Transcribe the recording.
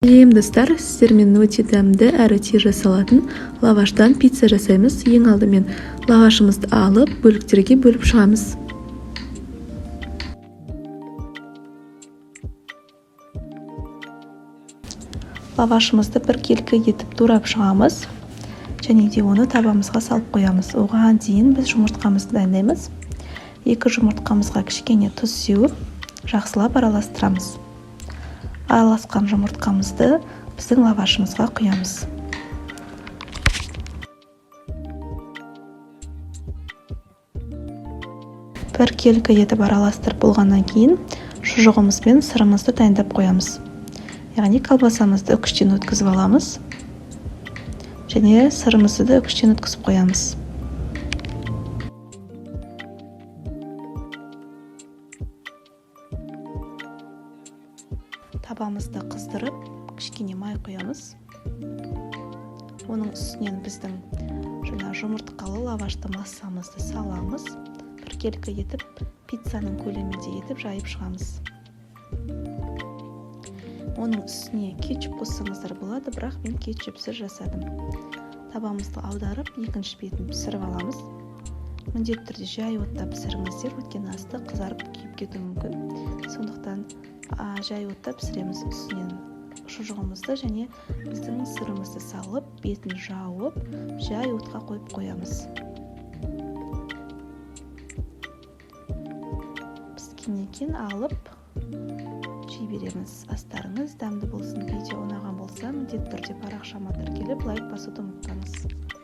Сәлем достар, сіздермен өте дәмді әрі тез жасалатын лаваштан пицца жасаймыз. Ең алдымен лавашымызды алып, бөліктерге бөліп шығамыз. Лавашымызды бір келкі етіп турап шығамыз. Және де оны табамызға салып қоямыз. Оған дейін біз жұмыртқамызды дайындаймыз. 2 жұмыртқамызға кішкене тұз сеуіп, жақсылап араластырамыз. Араласқан жұмыртқамызды біздің лавашымызға құямыз. Бір келкі етіп араластырып болғаннан кейін шұжығымыз бен сырымызды дайындап қоямыз. Яғни колбасамызды үкіштен өткізіп аламыз. Және сырымызды да үкіштен өткізіп қоямыз. Табамызды қыздырып, кішкене май құямыз. Оның үстінен біздің жұмыртқалы лавашты массамызды саламыз. Бір келкі етіп, пиццаның көлемінде етіп жайып шығамыз. Оның үстіне кетчуп қоссаңыздар болады, бірақ мен кетчупсыз жасадым. Табамызды аударып, екінші бетін пісіріп аламыз. Міндетті түрде жай отта пісіріңіздер, өйткені асты қызарып күйіп кетуі мүмкін. Сондықтан жай отта пісіреміз. Үстінен шұжығымызды және біздің сырымызды салып, бетін жауып, жай отқа қойып қоямыз. Піскеннен кейін алып жей береміз. Астарыңыз дәмді болсын. Видео ұнаған болса, міндетті түрде парақшама тіркеліп, лайк басуды ұмытпаңыз.